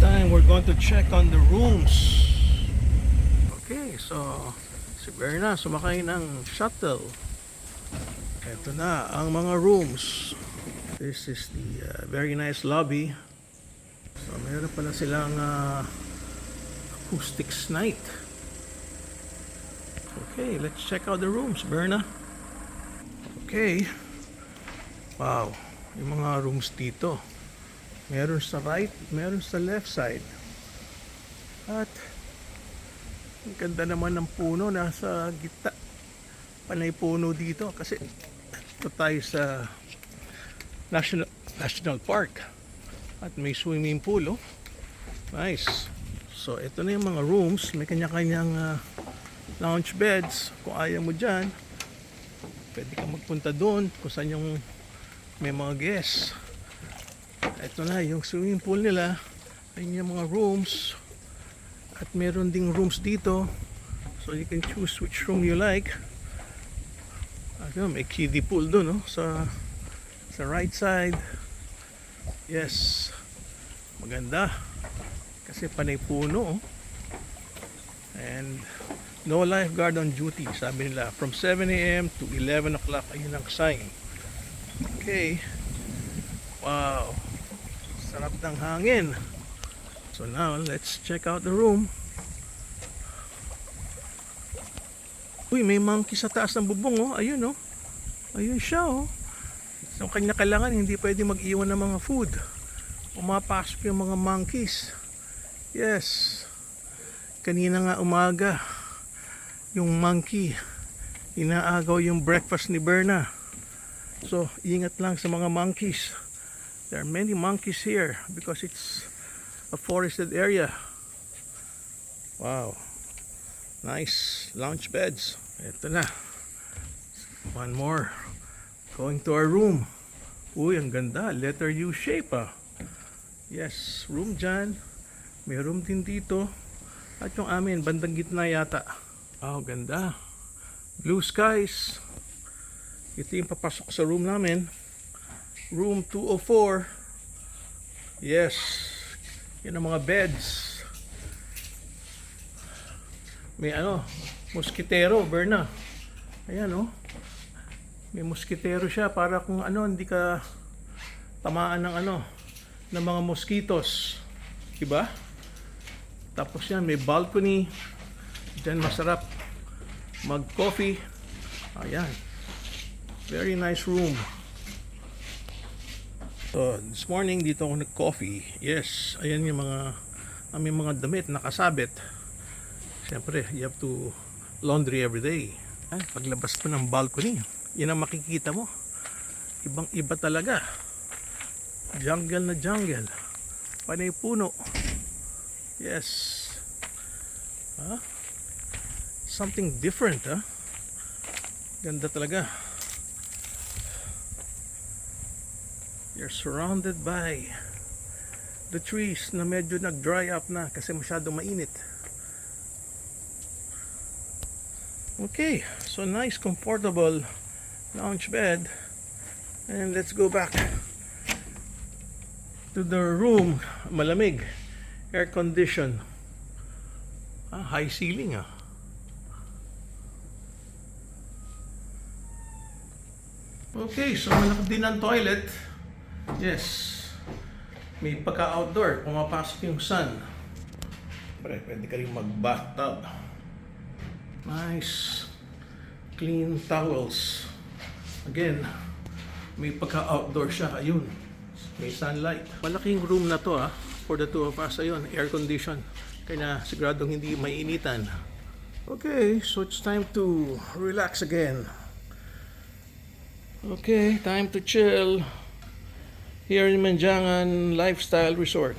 time we're going to check on the rooms. Okay, so si Berna sumakay ng shuttle. Ito na ang mga rooms. This is the very nice lobby. So meron pala silang acoustics night. Okay, let's check out the rooms, Berna. Okay. Wow, yung mga rooms dito. Meron sa right, meron sa left side. At ang ganda naman ng puno nasa gitna. Panay puno dito kasi ito tayo sa National Park. At may swimming pool, oh. Nice. So ito na yung mga rooms. May kanya-kanyang lounge beds. Kung ayaw mo dyan, pwede kang magpunta doon kung saan yung may mga guests. Ito na yung swimming pool nila. Ayun yung mga rooms. At meron ding rooms dito. So you can choose which room you like. Ayun, may kiddie pool doon, oh, sa right side. Yes. Maganda. Kasi panay puno, oh. And no lifeguard on duty, sabi nila. From 7 a.m. to 11 o'clock. Ayun ang sign. Okay. Wow. Sarap ng hangin. So now, let's check out the room. Uy, may monkey sa taas ng bubong, oh. Ayun, oh. Ayun siya, oh. So, kanya kailangan, hindi pwede mag-iwan ng mga food. Pumapasok yung mga monkeys. Yes. Kanina nga umaga, yung monkey, inaagaw yung breakfast ni Berna. So, ingat lang sa mga monkeys. There are many monkeys here because it's a forested area. Wow. Nice lounge beds. Ito na. One more. Going to our room. Uy, ang ganda. Letter U shape, ah. Yes, room dyan. May room din dito. At yung amin, bandang gitna yata. Wow, ganda. Blue skies. Ito yung papasok sa room namin. Room 204. Yes. Yan ang mga beds. May mosquitero, Berna. Ayan, oh. May mosquitero siya para kung hindi ka tamaan ng ng mga mosquitos. Diba? Tapos yan, may balcony. Diyan masarap mag-coffee. Ayan. Very nice room. So, this morning dito ako nag-coffee. Yes, ayan yung aming mga damit nakasabit. Siyempre, you have to laundry every day. Ay, paglabas mo ng balcony, yan ang makikita mo. Ibang iba talaga. Jungle na jungle. Panay puno. Yes. Something different, Ganda talaga. You're surrounded by the trees na medyo nag-dry up na kasi masyado mainit. Okay, so nice, comfortable lounge bed. And let's go back to the room. Malamig. Air condition. High ceiling, Okay, so malaki din ang toilet. Yes. May pagka-outdoor. Pumapasok yung sun. Pwede ka rin mag-bathtub. Nice. Clean towels. Again, may pagka-outdoor siya. Ayun. May sunlight. Malaking room na to, for the two of us. Ayun, air condition. Kaya siguradong hindi mainitan. Okay, so it's time to relax again. Okay, time to chill here in Manjangan Lifestyle Resort.